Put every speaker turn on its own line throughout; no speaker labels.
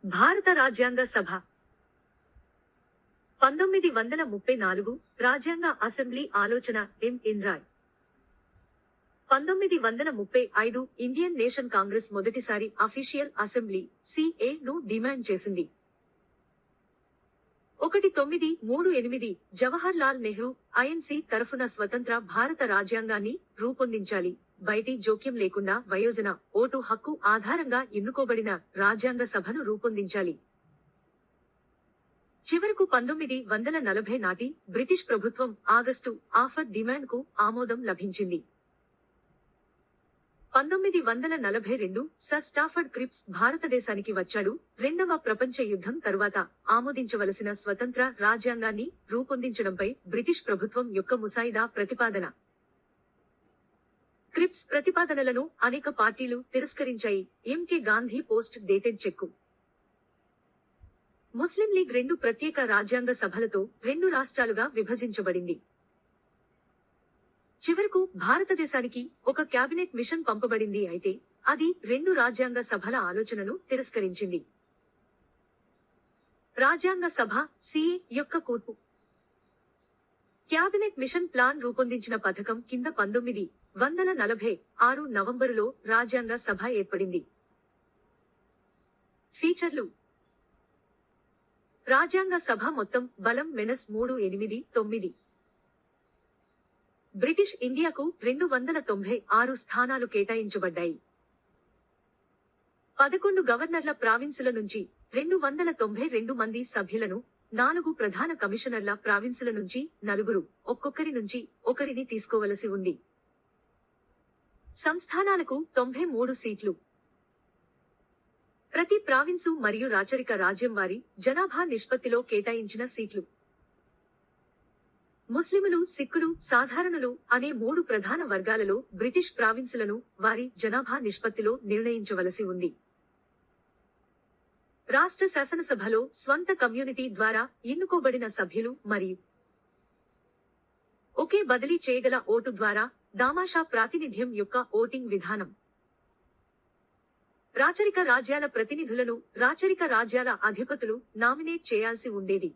భారత రాజ్యాంగ సభ 1934 రాజ్యాంగ అసెంబ్లీ ఆలోచన ఎం.ఎన్. రాయ్ 1935 ఇండియన్ నేషన్ కాంగ్రెస్ మొదటిసారి అఫీషియల్ అసెంబ్లీ సిఏ ను డిమాండ్ చేసింది. 1938 జవహర్ లాల్ నెహ్రూ ఐఎన్సి తరఫున స్వతంత్ర భారత రాజ్యాంగాన్ని రూపొందించాలి. బయటి జోక్యం లేకుండా వయోజన ఓటు హక్కు ఆధారంగా ఎన్నుకోబడిన రాజ్యాంగ సభను రూపొందించాలి. చివరకు 1940 నాటి బ్రిటిష్ ప్రభుత్వం ఆగస్టు ఆఫర్ డిమాండ్ కు ఆమోదం లభించింది. 1942 సర్ స్టాఫర్డ్ క్రిప్స్ భారతదేశానికి వచ్చాడు. రెండవ ప్రపంచ యుద్ధం తరువాత ఆమోదించవలసిన స్వతంత్ర రాజ్యాంగాన్ని రూపొందించడంపై బ్రిటిష్ ప్రభుత్వం యొక్క ముసాయిదా ప్రతిపాదన. క్రిప్స్ ప్రతిపాదనలను అనేక పార్టీలు తిరస్కరించాయి. ఎంకే గాంధీ పోస్ట్ డేటెడ్ చెక్కు. ముస్లిం లీగ్ 2 ప్రత్యేక రాజ్యాంగ సభలతో 2 రాష్ట్రాలుగా విభజించబడింది. చివరకు భారతదేశానికి ఒక క్యాబినెట్ మిషన్ పంపబడింది. అయితే అది 2 రాజ్యాంగ సభల ఆలోచనను తిరస్కరించింది. రాజ్యాంగ సభ సిఏ యొక్క కూర్పు. క్యాబినెట్ మిషన్ ప్లాన్ రూపొందించిన పథకం కింద 1946 నవంబరులో రాజ్యాంగ సభ ఏర్పడింది. ఫీచర్లు. రాజ్యాంగ సభ మొత్తం బలం -389. బ్రిటిష్ ఇండియాకు 296 స్థానాలు కేటాయించబడ్డాయి. 11 గవర్నర్ల ప్రావిన్సుల నుంచి 292 మంది సభ్యులను, 4 ప్రధాన కమిషనర్ల ప్రావిన్సుల నుంచి 4, ఒక్కొక్కరి నుంచి ఒకరిని తీసుకోవలసి ఉంది. సంస్థానాలకు 93 సీట్లు. ప్రతి ప్రావిన్సు మరియు రాచరిక రాజ్యం వారి జనాభా నిష్పత్తిలో కేటాయించిన సీట్లు. ముస్లిములు, సిక్కులు, సాధారణులు అనే 3 ప్రధాన వర్గాలలో బ్రిటిష్ ప్రావిన్సులను వారి జనాభా నిష్పత్తిలో నిర్ణయించవలసి ఉంది. రాష్ట్ర శాసనసభలో స్వంత కమ్యూనిటీ ద్వారా ఎన్నుకోబడిన సభ్యులు మరియు ఒకే బదిలీ చేయగల ఓటు ద్వారా దామాషా ప్రాతినిధ్యం యొక్క ఓటింగ్ విధానం. రాచరిక రాజ్యాల ప్రతినిధులను రాచరిక రాజ్యాల అధిపతులు నామినేట్ చేయాల్సి ఉండేది.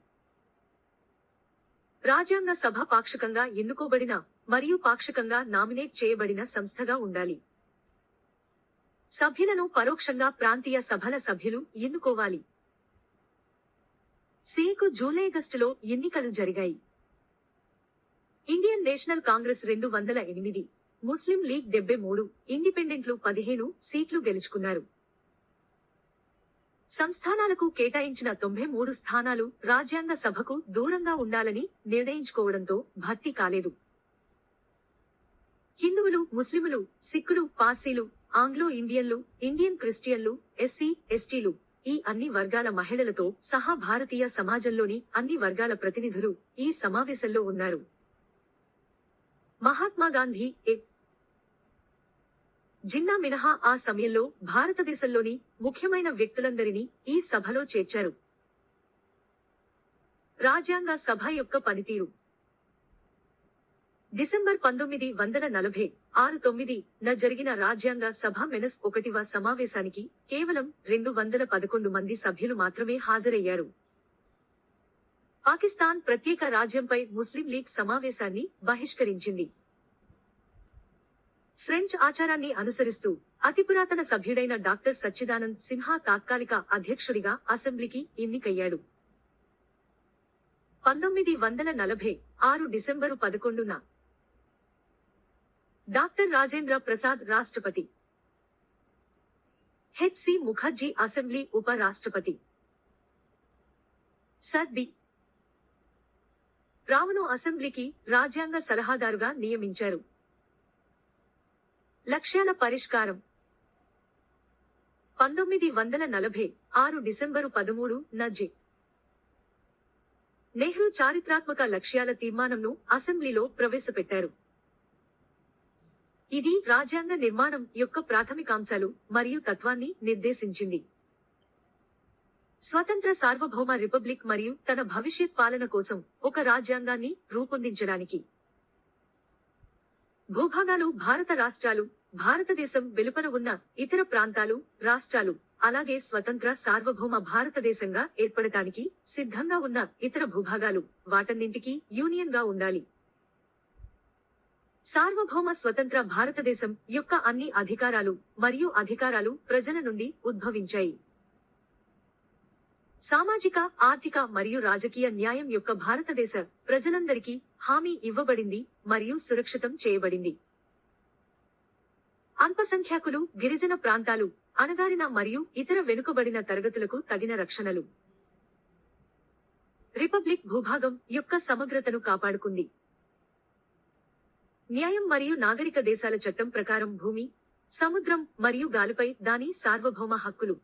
రాజ్యాంగ సభ పాక్షికంగా ఎన్నుకోబడిన మరియు పాక్షికంగా నామినేట్ చేయబడిన సంస్థగా ఉండాలి. సభ్యులను పరోక్షంగా ప్రాంతీయ సభల సభ్యులు ఎన్నుకోవాలి. సిఏకు జూలై-ఆగస్టులో ఎన్నికలు జరిగాయి. ఇండియన్ నేషనల్ కాంగ్రెస్ 208, ముస్లిం లీగ్ 73, ఇండిపెండెంట్లు 15 సీట్లు గెలుచుకున్నారు. సంస్థానాలకు కేటాయించిన 93 స్థానాలు రాజ్యాంగ సభకు దూరంగా ఉండాలని నిర్ణయించుకోవడంతో భర్తీ కాలేదు. హిందువులు, ముస్లిములు, సిక్కులు, పార్సీలు, ఆంగ్లో ఇండియన్లు, ఇండియన్ క్రిస్టియన్లు, ఎస్సీ, ఎస్టీలు ఈ అన్ని వర్గాల మహిళలతో సహా భారతీయ సమాజంలోని అన్ని వర్గాల ప్రతినిధులు ఈ సమావేశంలో ఉన్నారు. మహాత్మా గాంధీ, జిన్నా మినహా ఆ సమయంలో భారతదేశంలోని ముఖ్యమైన వ్యక్తులందరినీ ఈ సభలో చేర్చారు. రాజ్యాంగ సభ యొక్క పనితీరు. డిసెంబర్ 1946 న జరిగిన రాజ్యాంగ సభ -1వ సమావేశానికి కేవలం 211 మంది సభ్యులు మాత్రమే హాజరయ్యారు. పాకిస్తాన్ ప్రత్యేక రాజ్యంపై ముస్లిం లీగ్ సమావేశాన్ని బహిష్కరించింది. ఫ్రెంచ్ ఆచారాన్ని అనుసరిస్తూ అతిపురాతన సభ్యుడైన డాక్టర్ సచ్చిదానంద్ సిన్హా తాత్కాలిక అధ్యక్షుడిగా అసెంబ్లీకి ఎన్నికయ్యాడు. 1946 డిసెంబరు 11న డాక్టర్ రాజేంద్ర ప్రసాద్ రాష్ట్రపతి, హెచ్.సి. ముఖర్జీ అసెంబ్లీ ఉప రాష్ట్రపతి, సర్ బి. రావును అసెంబ్లీకి రాజ్యాంగ సలహాదారుగా నియమించారు. లక్ష్యాల పరిష్కారం. 1946 డిసెంబరు 13 న జె. నెహ్రూ చారిత్రాత్మక లక్ష్యాల తీర్మానంను అసెంబ్లీలో ప్రవేశపెట్టారు. ఇది రాజ్యాంగ నిర్మాణం యొక్క ప్రాథమికాంశాలు మరియు తత్వాన్ని నిర్దేశించింది. స్వతంత్ర సార్వభౌమ రిపబ్లిక్ మరియు తన భవిష్యత్ పాలన కోసం ఒక రాజ్యాంగాన్ని రూపొందించడానికి. భూభాగాలు భారత రాష్ట్రాలు, భారతదేశం వెలుపల ఉన్న ఇతర ప్రాంతాలు, రాష్ట్రాలు, అలాగే స్వతంత్ర సార్వభౌమ భారతదేశంగా ఏర్పడటానికి సిద్ధంగా ఉన్న ఇతర భూభాగాలు వాటన్నింటికీ యూనియన్ గా ఉండాలి. సార్వభౌమ స్వతంత్ర భారతదేశం యొక్క అన్ని అధికారాలు ప్రజల నుండి ఉద్భవించాయి. సామాజిక, ఆర్థిక మరియు రాజకీయ న్యాయం యొక్క భారతదేశ ప్రజలందరికీ హామీ ఇవ్వబడింది మరియు సురక్షితం చేయబడింది. అల్పసంఖ్యాకులు, గిరిజన ప్రాంతాలు, అణగారిన మరియు ఇతర వెనుకబడిన తరగతులకు తగిన రక్షణలు. రిపబ్లిక్ భూభాగం యొక్క సమగ్రతను కాపాడుకుంది. న్యాయం మరియు నాగరిక దేశాల చట్టం ప్రకారం భూమి, సముద్రం మరియు గాలిపై దాని సార్వభౌమ హక్కులు.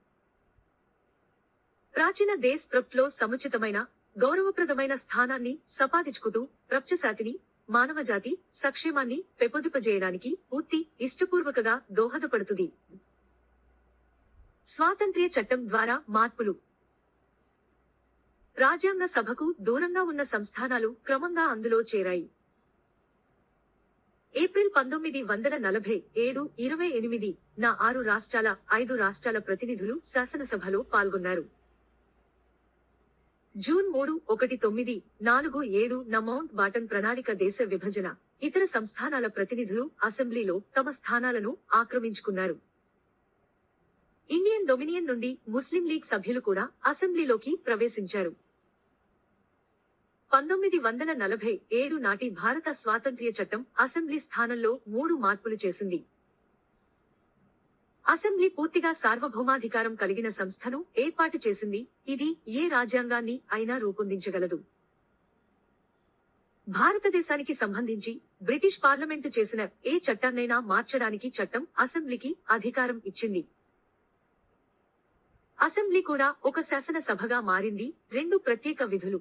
ప్రాచీన దేశ్ ప్రభుత్వంలో సముచితమైన, గౌరవప్రదమైన స్థానాన్ని సంపాదించుకుంటూ ప్రపంచశాంతిని, మానవజాతి సంక్షేమాన్ని పెంపొందింపజేయడానికి పూర్తి ఇష్టపూర్వకగా దోహదపడుతుంది. స్వాతంత్ర్య చట్టం ద్వారా మార్పులు. రాజ్యాంగ సభకు దూరంగా ఉన్న సంస్థానాలు క్రమంగా అందులో చేరాయి. ఏప్రిల్ 1947 28 న 5 రాష్ట్రాల ప్రతినిధులు శాసనసభలో పాల్గొన్నారు. జూన్ 3, 1947 న మౌంట్ బాటన్ ప్రణాళిక దేశ విభజన, ఇతర సంస్థానాల ప్రతినిధులు అసెంబ్లీలో తమ స్థానాలను ఆక్రమించుకున్నారు. ఇండియన్ డొమినియన్ నుండి ముస్లిం లీగ్ సభ్యులు కూడా అసెంబ్లీలోకి ప్రవేశించారు. 1947 నాటి భారత స్వాతంత్ర్య చట్టం అసెంబ్లీ స్థానంలో 3 మార్పులు చేసింది. అసెంబ్లీ పూర్తిగా సార్వభౌమాధికారం కలిగిన సంస్థను ఏర్పాటు చేసింది. ఇది ఏ రాజ్యాంగాన్ని అయినా రూపొందించగలదు. భారతదేశానికి సంబంధించి బ్రిటిష్ పార్లమెంటు చేసిన ఏ చట్టాన్నైనా మార్చడానికి చట్టం అసెంబ్లీకి అధికారం ఇచ్చింది. అసెంబ్లీ కూడా ఒక శాసనసభగా మారింది. 2 ప్రత్యేక విధులు.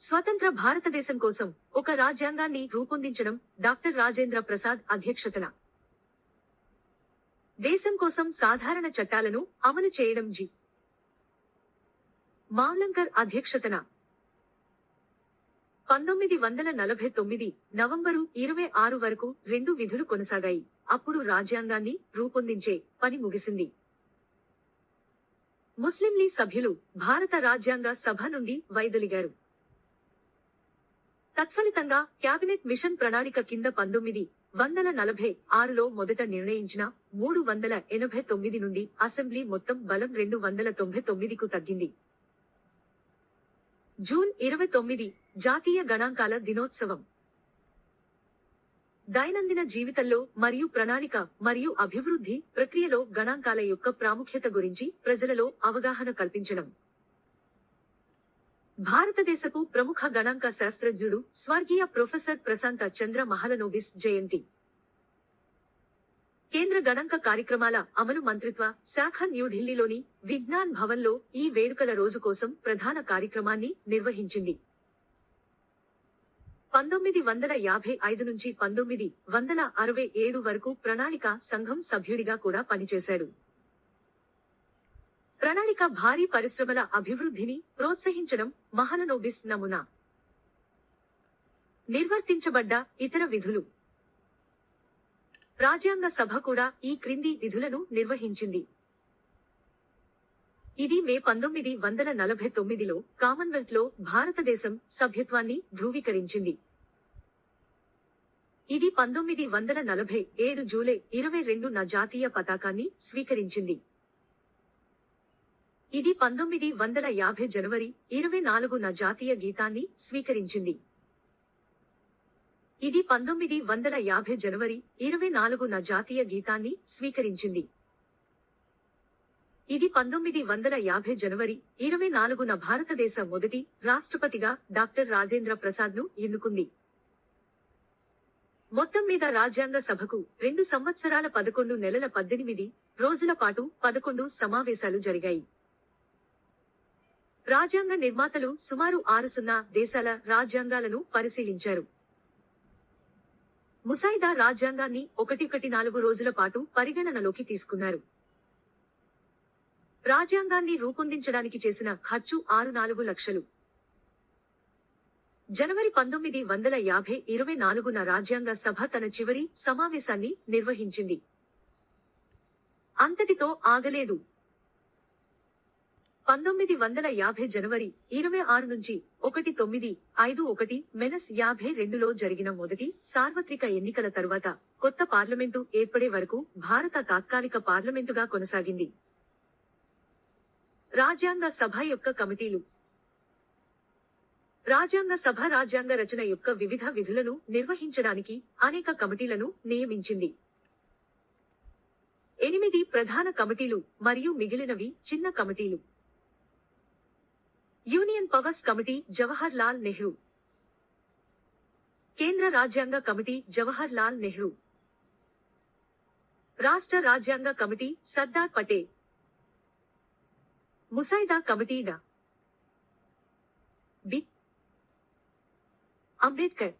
స్వతంత్ర భారతదేశం కోసం ఒక రాజ్యాంగాన్ని రూపొందించడం డాక్టర్ రాజేంద్ర ప్రసాద్ అధ్యక్షతన. దేశం కోసం సాధారణ చట్టాలను అమలు చేయడం జి. మావ్లంకర్ అధ్యక్షతన. 1949 నవంబరు 26 వరకు 2 విధులు కొనసాగాయి. అప్పుడు రాజ్యాంగాన్ని రూపొందించే పని ముగిసింది. ముస్లిం లీగ్ సభ్యులు భారత రాజ్యాంగ సభ నుండి వైదొలిగారు. తత్ఫలితంగా క్యాబినెట్ మిషన్ ప్రణాళిక కింద 1946లో మొదట నిర్ణయించిన 389 నుండి అసెంబ్లీ మొత్తం బలం 299కు తగ్గింది. జూన్ 29 జాతీయ గణాంకాల దినోత్సవం. దైనందిన జీవితంలో మరియు ప్రణాళిక మరియు అభివృద్ధి ప్రక్రియలో గణాంకాల యొక్క ప్రాముఖ్యత గురించి ప్రజలలో అవగాహన కల్పించడం. భారతదేశపు ప్రముఖ గణాంక శాస్త్రజ్ఞుడు స్వర్గీయ ప్రొఫెసర్ ప్రశాంత చంద్ర మహలనోబిస్ జయంతి. కేంద్ర గణాంక కార్యక్రమాల అమలు మంత్రిత్వ శాఖ న్యూఢిల్లీలోని విజ్ఞాన్ భవన్లో ఈ వేడుకల రోజు కోసం ప్రధాన కార్యక్రమాన్ని నిర్వహించింది. 1955 నుంచి 1967 వరకు ప్రణాళిక సంఘం సభ్యుడిగా కూడా పనిచేశాడు. ప్రణాళిక భారీ పరిశ్రమల అభివృద్ధిని ప్రోత్సహించడం మహలనోబిస్ నమూనా. నిర్వర్తించబడ్డ ఇతర విధులు. రాజ్యాంగ సభ కూడా ఈ క్రింది విధులను నిర్వహించింది. ఇది మే 1949లో కామన్వెల్త్ లో భారతదేశం సభ్యత్వాన్ని ధృవీకరించింది. ఇది 1947 జూలై 22న జాతీయ పతాకాన్ని స్వీకరించింది. ఇది 1950 జనవరి 24న జాతీయ గీతాన్ని స్వీకరించింది. ఇది 1950 జనవరి 24న జాతీయ గీతాన్ని స్వీకరించింది. ఇది 1950 జనవరి 24న భారతదేశ మొదటి రాష్ట్రపతిగా డాక్టర్ రాజేంద్ర ప్రసాద్ ను ఎన్నుకుంది. మొత్తం మీద రాజ్యాంగ సభకు 2 సంవత్సరాల 11 నెలల 18 రోజుల పాటు 11 సమావేశాలు జరిగాయి. రాజ్యాంగ నిర్మాతలు సుమారు 60 దేశాల రాజ్యాంగాలను పరిశీలించారు. ముసాయిదా రాజ్యాంగాన్ని 114 రోజుల పాటు పరిగణనలోకి తీసుకున్నారు. రాజ్యాంగాన్ని రూపొందించడానికి చేసిన ఖర్చు 64 లక్షలు. జనవరి 1954న రాజ్యాంగ సభ తన చివరి సమావేశాన్ని నిర్వహించింది. అంతటితో ఆగలేదు. 1950 జనవరి 26 నుంచి 1951 -52లో జరిగిన మొదటి సార్వత్రిక ఎన్నికల తరువాత కొత్త పార్లమెంటు ఏర్పడే వరకు భారత తాత్కాలిక పార్లమెంటుగా కొనసాగింది. రాజ్యాంగ సభ యొక్క కమిటీలు. రాజ్యాంగ సభ రాజ్యాంగ రచన యొక్క వివిధ విధులను నిర్వహించడానికి అనేక కమిటీలను నియమించింది. 8 ప్రధాన కమిటీలు మరియు మిగిలినవి చిన్న కమిటీలు. Union powers committee Jawahar Lal Nehru. కేంద్ర రాజ్యాంగ కమిటీ జవహర్ లాల్ నెహ్రూ. రాష్ట్ర రాజ్యాంగ కమిటీ సర్దార్ పటేల్. ముసాయిదా కమిటీ డా. బి. అంబేద్కర్.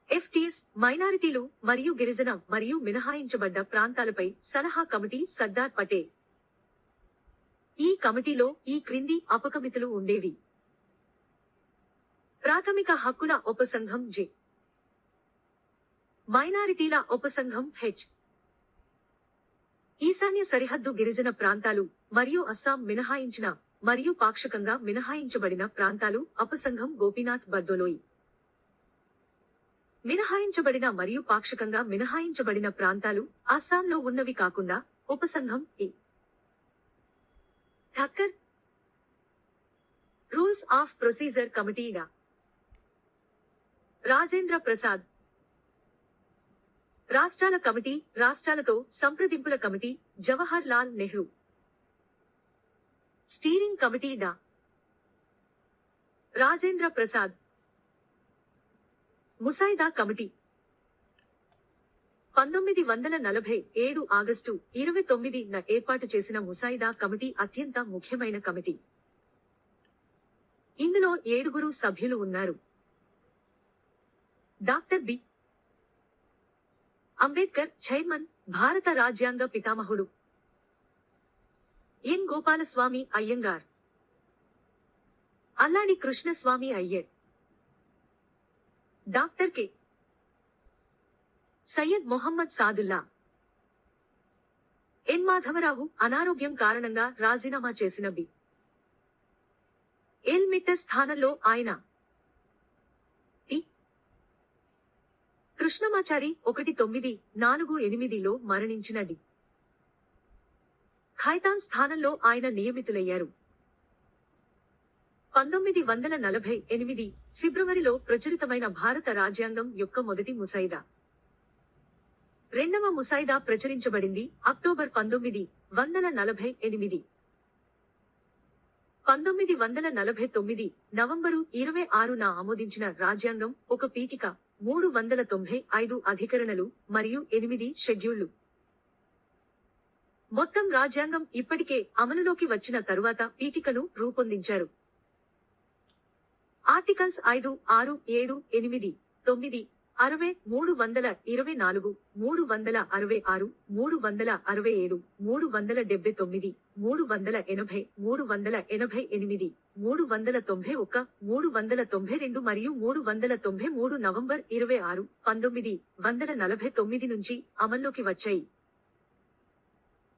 ఎఫ్టీఎస్ మైనారిటీలు మరియు గిరిజన మరియు మినహాయించబడ్డ ప్రాంతాలపై సలహా కమిటీ సర్దార్ పటేల్. ఈ కమిటీలో ఈ క్రింది ఉపకమితులు ఉండేవి. ప్రాథమిక హక్కుల ఉపసంఘం జె. మైనారిటీల ఉపసంఘం హెచ్. ఈశాన్య సరిహద్దు గిరిజన ప్రాంతాలు మరియు అస్సాం మినహాయించిన మరియు పాక్షికంగా మినహాయించబడిన ప్రాంతాలు ఉపసంఘం గోపీనాథ్ బర్దోలోయి. మినహాయించబడిన మరియు పాక్షికంగా మినహాయించబడిన ప్రాంతాలు అస్సాంలో ఉన్నవి కాకుండా ఉపసంఘం A. Thakkar. Rules of procedure కమిటీగా రాజేంద్ర ప్రసాద్. రాష్ట్రాల కమిటీ రాష్ట్రాలతో సంప్రదింపుల committee Jawahar Lal Nehru. Steering committee డా. రాజేంద్ర ప్రసాద్. ముసాయిదా కమిటీ. 1947 ఆగస్టు 29న ఏర్పాటు చేసిన ముసాయిదా కమిటీ అత్యంత ముఖ్యమైన కమిటీ. ఇందులో 7 సభ్యులు ఉన్నారు. Doctor B. అంబేద్కర్ చైర్మన్, భారత రాజ్యాంగ పితామహుడు. N Gopalaswami Ayyangar. Alladi Krishnaswami Iyer. Doctor K. Syed Mohammad Saadulla. N Madhava Rao అనారోగ్యం కారణంగా రాజీనామా చేసిన బి. ఎల్ మిట్టర్ స్థానంలో ఆయన. టి. కృష్ణమాచారి 1948లో మరణించిన డి. ఖైతాన్ స్థానంలో ఆయన నియమితులయ్యారు. 1948 ఫిబ్రవరిలో ప్రచురితమైన భారత రాజ్యాంగం యొక్క మొదటి ముసాయిదా. రెండవ ముసాయిదా ప్రచురించబడింది అక్టోబర్ 1948. 1949 నవంబరు 26న ఆమోదించిన రాజ్యాంగం ఒక పీఠిక, 395 అధికరణలు మరియు 8 షెడ్యూళ్లు. మొత్తం రాజ్యాంగం ఇప్పటికే అమలులోకి వచ్చిన తరువాత పీఠికను రూపొందించారు. ఆర్టికల్స్ 5, 6, 7, 8, 9, 60, 324, 366, 367, 379, 380, 388, 391, 392 మరియు 393 నవంబర్ 26, 1949 నుంచి అమల్లోకి వచ్చాయి.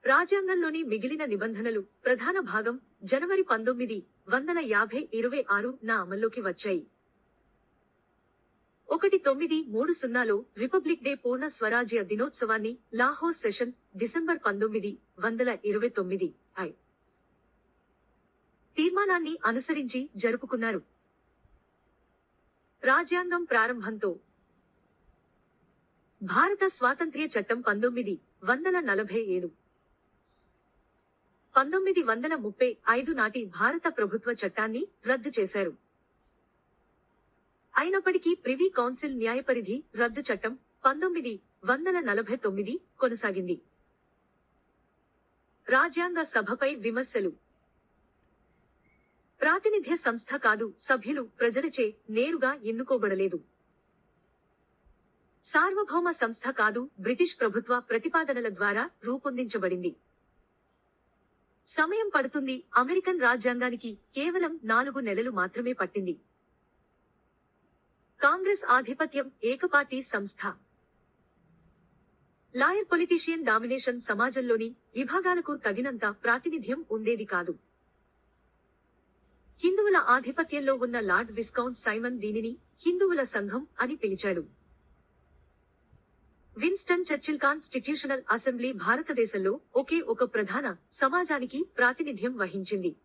రాజ్యాంగంలోని మిగిలిన నిబంధనలు ప్రధాన భాగం జనవరి 1956న అమల్లోకి వచ్చాయి. 1930లో రిపబ్లిక్ డే పూర్ణ స్వరాజ్య దినోత్సవాన్ని లాహోర్ సెషన్ డిసెంబర్ 1929 తీర్మానాన్ని అనుసరించి జరుపుకున్నారు. రాజ్యాంగం ప్రారంభంతో భారత స్వాతంత్ర్య చట్టం 1947. 1935 నాటి భారత ప్రభుత్వ చట్టాన్ని రద్దు చేశారు. అయినప్పటికీ ప్రివీ కౌన్సిల్ న్యాయపరిధి రద్దు చట్టం 1949 కొనసాగింది. రాజ్యాంగ సభపై విమర్శలు. ప్రాతినిధ్య సంస్థ కాదు, సభ్యులు ప్రజలచే నేరుగా ఎన్నుకోబడలేదు. సార్వభౌమ సంస్థ కాదు, బ్రిటిష్ ప్రభుత్వ ప్రతిపాదనల ద్వారా రూపొందించబడింది. సమయం పడుతుంది. అమెరికన్ రాజ్యాంగానికి కేవలం 4 నెలలు మాత్రమే పట్టింది. కాంగ్రెస్ ఆధిపత్యం, ఏకపార్టీ సంస్థ. లాయర్ పొలిటీషియన్ డామినేషన్ సమాజంలోని విభాగాలకు తగినంత ప్రాతినిధ్యం ఉండేది కాదు. హిందువుల ఆధిపత్యంలో ఉన్న లార్డ్ విస్కౌంట్ సైమన్ దీనిని హిందువుల సంఘం అని పిలిచాడు. విన్స్టన్ చర్చిల్ కాన్స్టిట్యూషనల్ అసెంబ్లీ భారతదేశంలో ఒకే ఒక ప్రధాన సమాజానికి ప్రాతినిధ్యం వహించింది.